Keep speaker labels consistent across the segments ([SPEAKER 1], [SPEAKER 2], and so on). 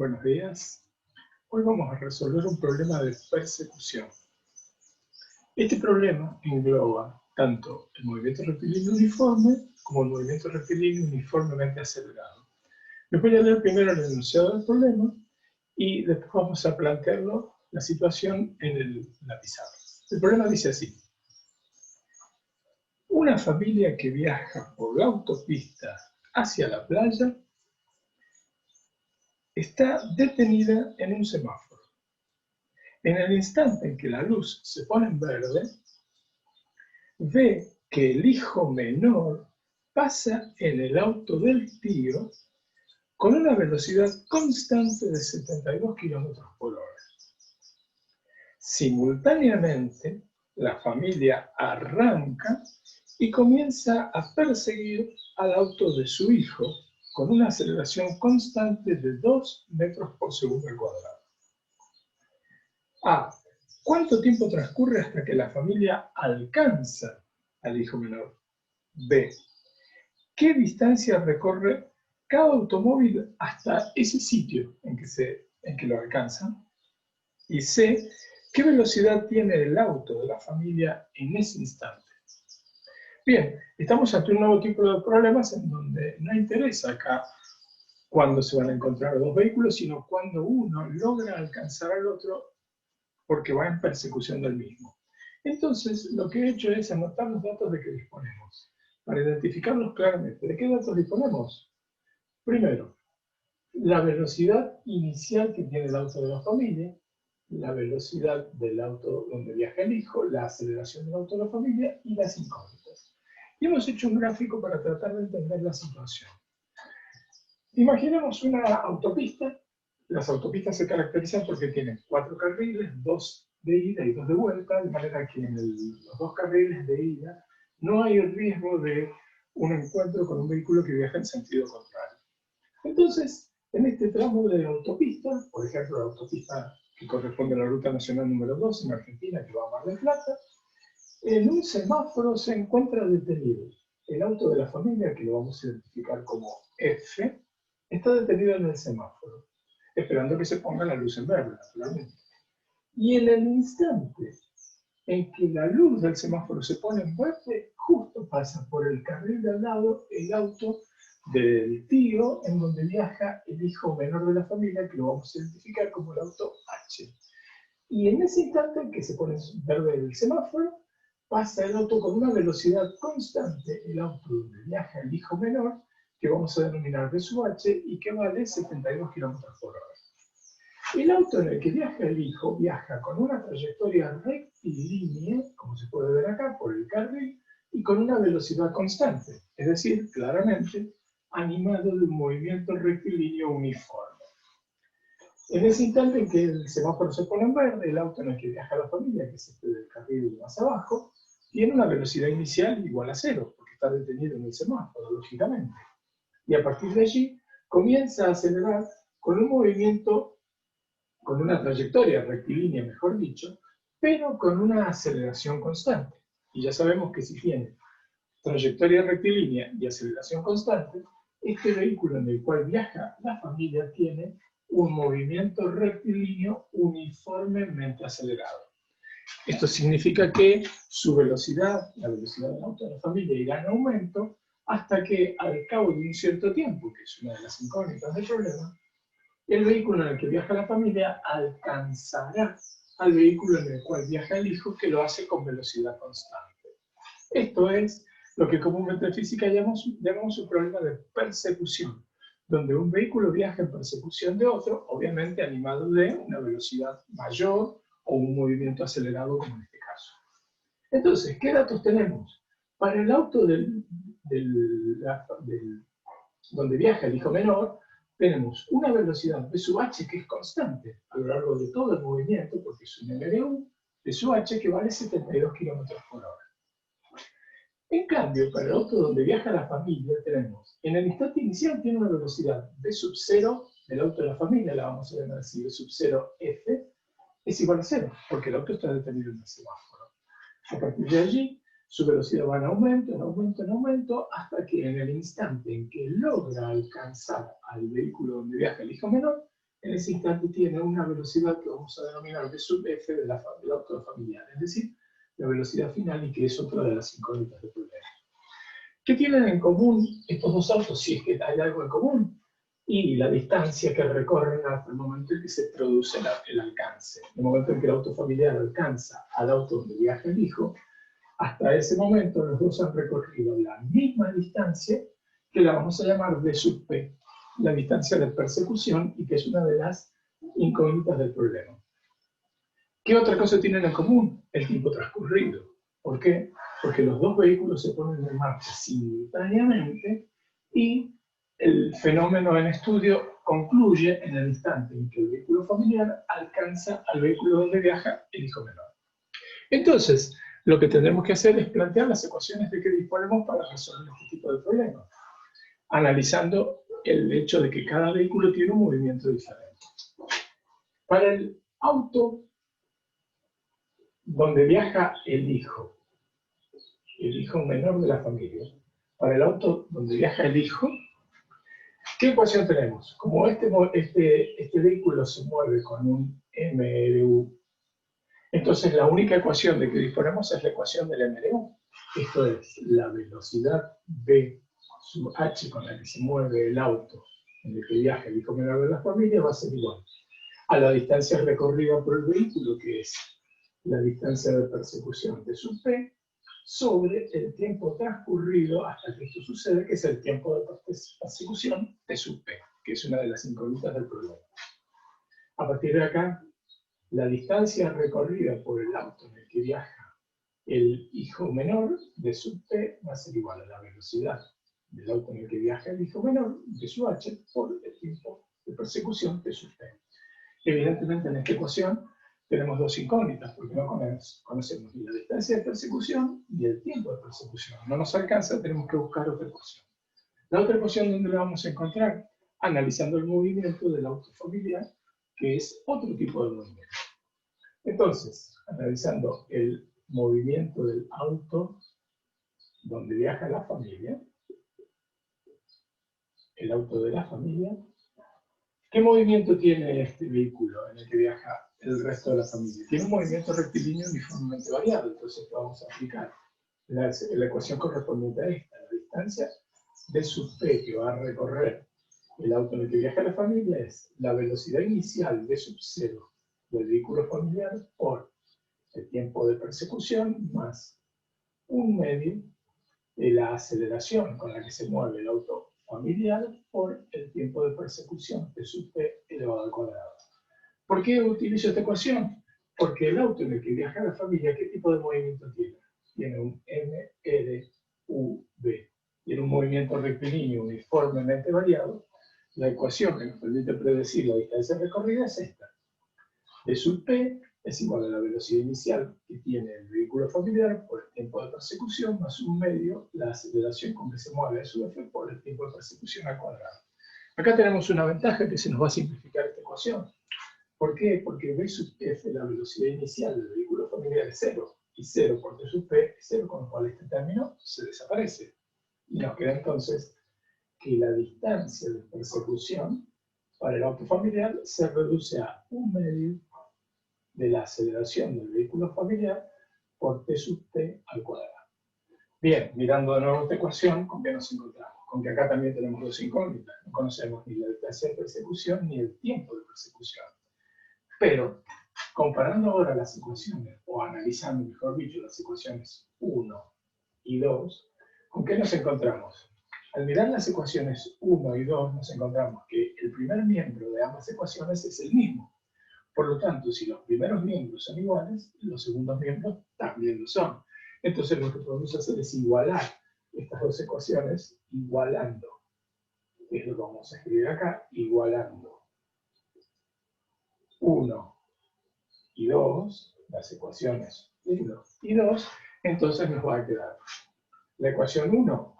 [SPEAKER 1] Buenos días. Hoy vamos a resolver un problema de persecución. Este problema engloba tanto el movimiento rectilíneo uniforme como el movimiento rectilíneo uniformemente acelerado. Les voy a leer primero el enunciado del problema y después vamos a plantearlo, la situación en la pizarra. El problema dice así. Una familia que viaja por la autopista hacia la playa está detenida en un semáforo. En el instante en que la luz se pone en verde, ve que el hijo menor pasa en el auto del tío con una velocidad constante de 72 km/h. Simultáneamente, la familia arranca y comienza a perseguir al auto de su hijo con una aceleración constante de 2 metros por segundo al cuadrado. A. ¿Cuánto tiempo transcurre hasta que la familia alcanza al hijo menor? B. ¿Qué distancia recorre cada automóvil hasta ese sitio en que lo alcanza? Y C. ¿Qué velocidad tiene el auto de la familia en ese instante? Bien, estamos ante un nuevo tipo de problemas en donde no interesa acá cuándo se van a encontrar dos vehículos, sino cuando uno logra alcanzar al otro porque va en persecución del mismo. Entonces, lo que he hecho es anotar los datos de que disponemos, para identificarlos claramente. ¿De qué datos disponemos? Primero, la velocidad inicial que tiene el auto de la familia, la velocidad del auto donde viaja el hijo, la aceleración del auto de la familia y las incógnitas. Y hemos hecho un gráfico para tratar de entender la situación. Imaginemos una autopista. Las autopistas se caracterizan porque tienen 4 carriles, 2 de ida y 2 de vuelta, de manera que en los 2 carriles de ida no hay el riesgo de un encuentro con un vehículo que viaja en sentido contrario. Entonces, en este tramo de autopista, por ejemplo, la autopista que corresponde a la Ruta Nacional número 2 en Argentina, que va a Mar del Plata, en un semáforo se encuentra detenido el auto de la familia, que lo vamos a identificar como F, está detenido en el semáforo, esperando que se ponga la luz en verde, naturalmente. Y en el instante en que la luz del semáforo se pone en verde, justo pasa por el carril de al lado el auto del tío, en donde viaja el hijo menor de la familia, que lo vamos a identificar como el auto H. Y en ese instante en que se pone en verde el semáforo, pasa el auto con una velocidad constante, el auto donde viaja el hijo menor, que vamos a denominar B sub H, y que vale 72 km/h. El auto en el que viaja el hijo viaja con una trayectoria rectilínea, como se puede ver acá, por el carril, y con una velocidad constante, es decir, claramente animado de un movimiento rectilíneo uniforme. En ese instante en que el semáforo se pone en verde, el auto en el que viaja la familia, que es este del carril más abajo, tiene una velocidad inicial igual a 0, porque está detenido en el semáforo, lógicamente. Y a partir de allí comienza a acelerar con un movimiento, con una trayectoria rectilínea, mejor dicho, pero con una aceleración constante. Y ya sabemos que si tiene trayectoria rectilínea y aceleración constante, este vehículo en el cual viaja la familia tiene un movimiento rectilíneo uniformemente acelerado. Esto significa que su velocidad, la velocidad del auto de la familia, irá en aumento hasta que al cabo de un cierto tiempo, que es una de las incógnitas del problema, el vehículo en el que viaja la familia alcanzará al vehículo en el cual viaja el hijo, que lo hace con velocidad constante. Esto es lo que comúnmente en física llamamos un problema de persecución, donde un vehículo viaja en persecución de otro, obviamente animado de una velocidad mayor o un movimiento acelerado, como en este caso. Entonces, ¿qué datos tenemos? Para el auto donde viaja el hijo menor, tenemos una velocidad V sub h que es constante a lo largo de todo el movimiento, porque es un MDU, V sub h que vale 72 km/h. En cambio, para el auto donde viaja la familia, tenemos, en el instante inicial tiene una velocidad V sub 0 del auto de la familia, la vamos a llamar así, V sub 0 F, es igual a 0, porque el auto está detenido en el semáforo. A partir de allí, su velocidad va en aumento, en aumento, en aumento, hasta que en el instante en que logra alcanzar al vehículo donde viaja el hijo menor, en ese instante tiene una velocidad que vamos a denominar v sub f del auto familiar, es decir, la velocidad final, y que es otra de las incógnitas del problema. ¿Qué tienen en común estos dos autos, si es que hay algo en común? Y la distancia que recorren hasta el momento en que se produce el alcance. En el momento en que el auto familiar alcanza al auto donde viaja el hijo, hasta ese momento los dos han recorrido la misma distancia, que la vamos a llamar v sub p, la distancia de persecución, y que es una de las incógnitas del problema. ¿Qué otra cosa tienen en común? El tiempo transcurrido. ¿Por qué? Porque los dos vehículos se ponen en marcha simultáneamente y el fenómeno en estudio concluye en el instante en que el vehículo familiar alcanza al vehículo donde viaja el hijo menor. Entonces, lo que tendremos que hacer es plantear las ecuaciones de que disponemos para resolver este tipo de problemas, analizando el hecho de que cada vehículo tiene un movimiento diferente. Para el auto donde viaja el hijo menor de la familia, para el auto donde viaja el hijo, ¿qué ecuación tenemos? Como este vehículo se mueve con un MRU, entonces la única ecuación de que disponemos es la ecuación del MRU. Esto es la velocidad v sub h con la que se mueve el auto en el que viaja el hijo menor de la familia va a ser igual a la distancia recorrida por el vehículo, que es la distancia de persecución de sub p, sobre el tiempo transcurrido hasta que esto sucede, que es el tiempo de persecución de sub p, que es una de las incógnitas del problema. A partir de acá, la distancia recorrida por el auto en el que viaja el hijo menor de sub p va a ser igual a la velocidad del auto en el que viaja el hijo menor de sub h por el tiempo de persecución de sub p. Evidentemente, en esta ecuación tenemos dos incógnitas, porque no conocemos ni la distancia de persecución ni el tiempo de persecución. No nos alcanza, tenemos que buscar otra ecuación. La otra ecuación, ¿dónde la vamos a encontrar? Analizando el movimiento del auto familiar, que es otro tipo de movimiento. Entonces, analizando el movimiento del auto donde viaja la familia, el auto de la familia, ¿qué movimiento tiene este vehículo en el que viaja el resto de la familia? Tiene un movimiento rectilíneo uniformemente variado, entonces vamos a aplicar la ecuación correspondiente a esta, la distancia de sub p que va a recorrer el auto en el que viaja la familia es la velocidad inicial de sub 0 del vehículo familiar por el tiempo de persecución más un medio de la aceleración con la que se mueve el auto familiar por el tiempo de persecución de sub p elevado al cuadrado. ¿Por qué utilizo esta ecuación? Porque el auto en el que viaja la familia, ¿qué tipo de movimiento tiene? Tiene un MRUV. Tiene un movimiento rectilíneo uniformemente variado. La ecuación que nos permite predecir la distancia recorrida es esta. De sub p es igual a la velocidad inicial que tiene el vehículo familiar por el tiempo de persecución más un medio, la aceleración con que se mueve de sub f por el tiempo de persecución al cuadrado. Acá tenemos una ventaja que se nos va a simplificar esta ecuación. ¿Por qué? Porque v sub f, la velocidad inicial del vehículo familiar, es 0, y 0 por t sub p es 0, con lo cual este término se desaparece. Y nos queda entonces que la distancia de persecución para el auto familiar se reduce a un medio de la aceleración del vehículo familiar por t sub t al cuadrado. Bien, mirando de nuevo esta ecuación, ¿con qué nos encontramos? Con que acá también tenemos dos incógnitas. No conocemos ni la distancia de persecución ni el tiempo de persecución. Pero, comparando ahora las ecuaciones, o analizando, mejor dicho, las ecuaciones 1 y 2, ¿con qué nos encontramos? Al mirar las ecuaciones 1 y 2, nos encontramos que el primer miembro de ambas ecuaciones es el mismo. Por lo tanto, si los primeros miembros son iguales, los segundos miembros también lo son. Entonces, lo que podemos hacer es igualar estas dos ecuaciones, igualando. Es lo que vamos a escribir acá, igualando 1 y 2, las ecuaciones 1 y 2, entonces nos va a quedar la ecuación 1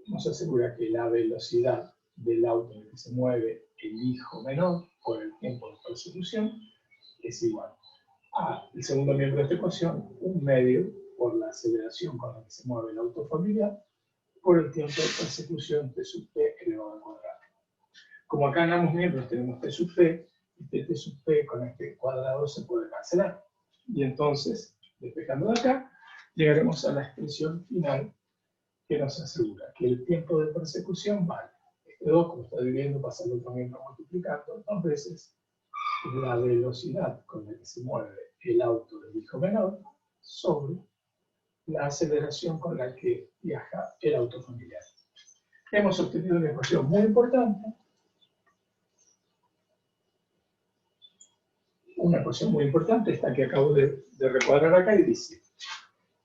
[SPEAKER 1] nos asegura que la velocidad del auto en el que se mueve el hijo menor por el tiempo de persecución es igual a el segundo miembro de esta ecuación, un medio por la aceleración con la que se mueve el auto familiar por el tiempo de persecución t sub p elevado al cuadrado. Como acá en ambos miembros tenemos t sub p, este t sub p con este cuadrado se puede cancelar. Y entonces, despejando de acá, llegaremos a la expresión final que nos asegura que el tiempo de persecución vale este 2, como está dividiendo, pasa al otro miembro multiplicando 2 veces la velocidad con la que se mueve el auto del hijo menor sobre la aceleración con la que viaja el auto familiar. Hemos obtenido una ecuación muy importante. Una ecuación muy importante, esta que acabo de recuadrar acá, y dice: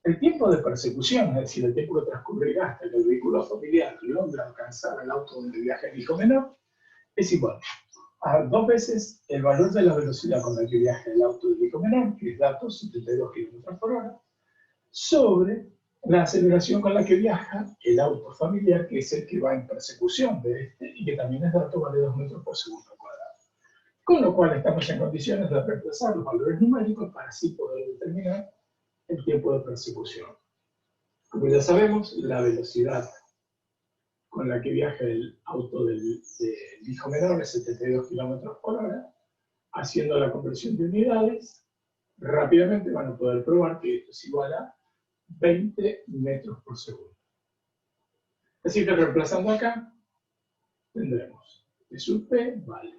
[SPEAKER 1] el tiempo de persecución, es decir, el tiempo que transcurrirá hasta que el vehículo familiar logre alcanzar el auto donde viaja el hijo menor, es igual a 2 veces el valor de la velocidad con la que viaja el auto del hijo menor, que es datos 72 km por hora, sobre la aceleración con la que viaja el auto familiar, que es el que va en persecución de este, y que también es dato, vale 2 metros por segundo cuadrado. Con lo cual estamos en condiciones de reemplazar los valores numéricos para así poder determinar el tiempo de persecución. Como ya sabemos, la velocidad con la que viaja el auto del hijo menor es 72 km por hora. Haciendo la conversión de unidades, rápidamente van a poder probar que esto es igual a 20 metros por segundo. Así que reemplazando acá, tendremos T sub P vale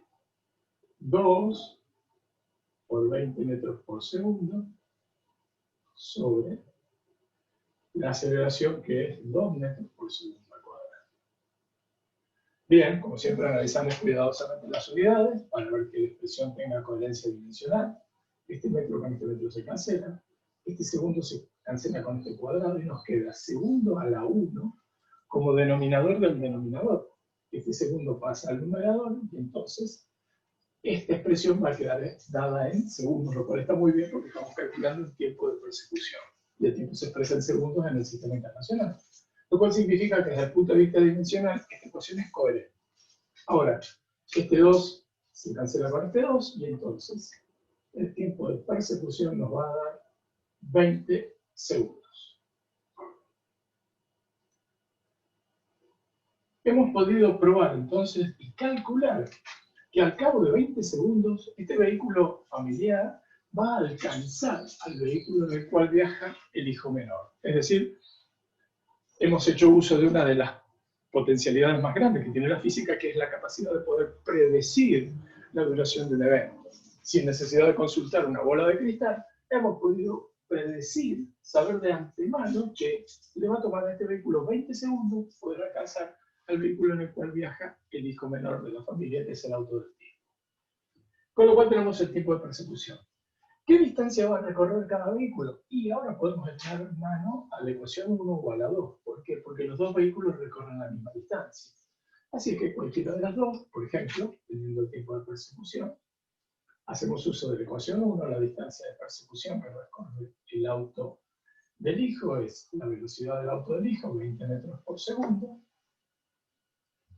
[SPEAKER 1] 2 por 20 metros por segundo sobre la aceleración, que es 2 metros por segundo al cuadrado. Bien, como siempre analizamos cuidadosamente las unidades para ver que la expresión tenga coherencia dimensional. Este metro con este metro se cancela, este segundo se cancela con este cuadrado y nos queda segundo a la 1 como denominador del denominador. Este segundo pasa al numerador y entonces esta expresión va a quedar dada en segundos, lo cual está muy bien porque estamos calculando el tiempo de persecución. Y el tiempo se expresa en segundos en el sistema internacional. Lo cual significa que desde el punto de vista dimensional, esta ecuación es coherente. Ahora, este 2 se cancela con este 2 y entonces el tiempo de persecución nos va a dar 20 segundos. Hemos podido probar entonces y calcular que al cabo de 20 segundos este vehículo familiar va a alcanzar al vehículo en el cual viaja el hijo menor. Es decir, hemos hecho uso de una de las potencialidades más grandes que tiene la física, que es la capacidad de poder predecir la duración de un evento. Sin necesidad de consultar una bola de cristal, hemos podido predecir, saber de antemano que le va a tomar a este vehículo 20 segundos poder alcanzar al vehículo en el cual viaja el hijo menor de la familia, que es el auto del tío. Con lo cual tenemos el tiempo de persecución. ¿Qué distancia va a recorrer cada vehículo? Y ahora podemos echar mano a la ecuación 1 igual a 2. ¿Por qué? Porque los dos vehículos recorren la misma distancia. Así que cualquiera de las dos, por ejemplo, teniendo el tiempo de persecución, hacemos uso de la ecuación 1, la distancia de persecución que recorre el auto del hijo es la velocidad del auto del hijo, 20 metros por segundo,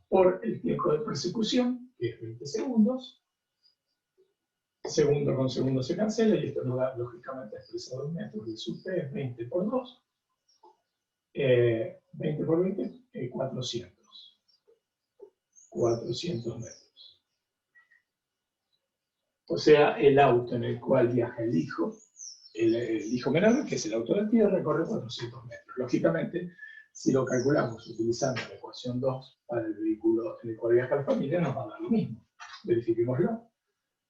[SPEAKER 1] por el tiempo de persecución, que es 20 segundos. Segundo con segundo se cancela y esto nos da lógicamente expresado en metros. De sub P es 20 por 2. 20 por 20, 400. 400 metros. O sea, el auto en el cual viaja el hijo menor, que es el auto del tío, recorre 400 metros. Lógicamente, si lo calculamos utilizando la ecuación 2 para el vehículo en el cual viaja la familia, nos va a dar lo mismo. Verifiquémoslo.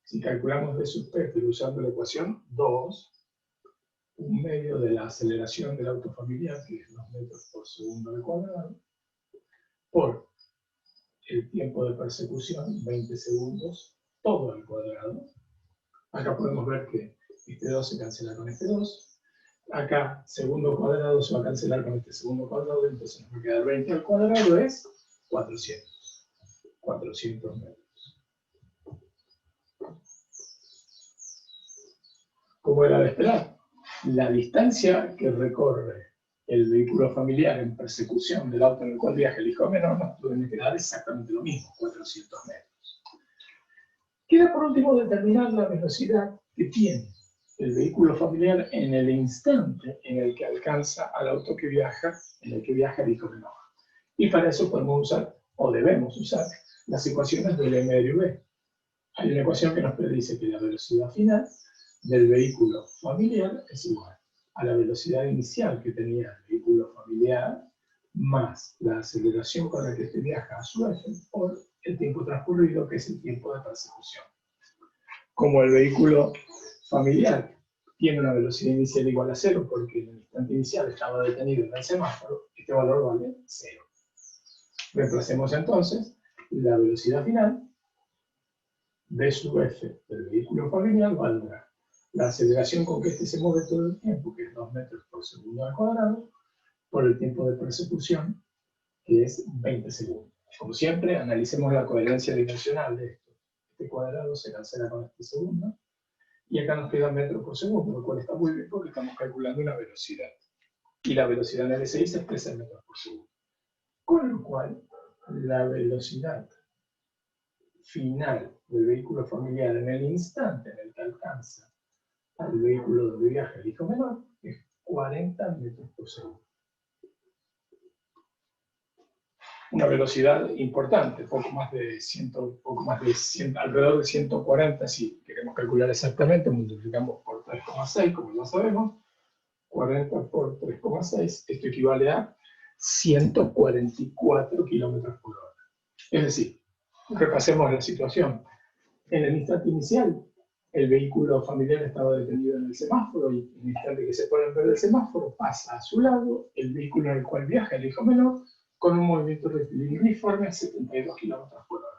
[SPEAKER 1] Si calculamos D sub P, pero usando la ecuación 2, un medio de la aceleración del auto familiar, que es 2 metros por segundo al cuadrado, por el tiempo de persecución, 20 segundos, todo al cuadrado. Acá podemos ver que este 2 se cancela con este 2. Acá, segundo cuadrado se va a cancelar con este segundo cuadrado, entonces nos va a quedar 20 al cuadrado, es 400. 400 metros. Como era de esperar, la distancia que recorre el vehículo familiar en persecución del auto en el cual viaja el hijo menor nos puede quedar exactamente lo mismo, 400 metros. Queda por último determinar la velocidad que tiene el vehículo familiar en el instante en el que alcanza al auto que viaja, en el que viaja el hijo menor. Y para eso podemos usar, o debemos usar, las ecuaciones del M de V. Hay una ecuación que nos predice que la velocidad final del vehículo familiar es igual a la velocidad inicial que tenía el vehículo familiar más la aceleración con la que este viaja a su eje por el tiempo transcurrido, que es el tiempo de persecución. Como el vehículo familiar tiene una velocidad inicial igual a 0 porque en el instante inicial estaba detenido en el semáforo, este valor vale 0. Reemplacemos entonces la velocidad final v sub f del vehículo familiar valdrá la aceleración con que este se mueve todo el tiempo, que es 2 metros por segundo al cuadrado, por el tiempo de persecución, que es 20 segundos. Como siempre, analicemos la coherencia dimensional de esto. Este cuadrado se cancela con este segundo, y acá nos queda metros por segundo, lo cual está muy bien porque estamos calculando una velocidad. Y la velocidad en LSI se expresa en metros por segundo. Con lo cual, la velocidad final del vehículo familiar en el instante en el que alcanza al vehículo donde viaja el hijo menor es 40 metros por segundo. Una velocidad importante, alrededor de 140, si queremos calcular exactamente, multiplicamos por 3,6, como ya sabemos, 40 por 3,6, esto equivale a 144 kilómetros por hora. Es decir, repasemos la situación. En el instante inicial, el vehículo familiar estaba detenido en el semáforo y en el instante que se pone en verde el semáforo, pasa a su lado el vehículo en el cual viaja el hijo menor con un movimiento rectilíneo uniforme a 72 kilómetros por hora.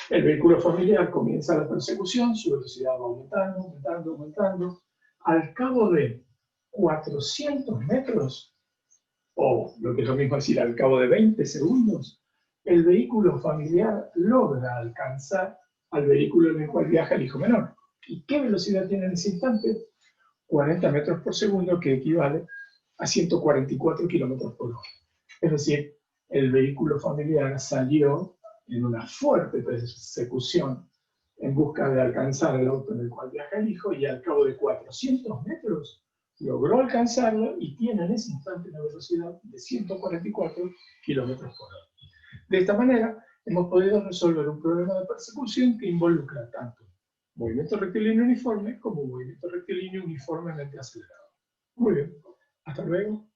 [SPEAKER 1] El vehículo familiar comienza la persecución, su velocidad va aumentando, aumentando, aumentando. Al cabo de 400 metros, o lo que es lo mismo decir, al cabo de 20 segundos, el vehículo familiar logra alcanzar al vehículo en el cual viaja el hijo menor. ¿Y qué velocidad tiene en ese instante? 40 metros por segundo, que equivale a 144 kilómetros por hora. Es decir, el vehículo familiar salió en una fuerte persecución en busca de alcanzar el auto en el cual viaja el hijo, y al cabo de 400 metros logró alcanzarlo y tiene en ese instante una velocidad de 144 kilómetros por hora. De esta manera, hemos podido resolver un problema de persecución que involucra tanto movimiento rectilíneo uniforme como movimiento rectilíneo uniformemente acelerado. Muy bien, hasta luego.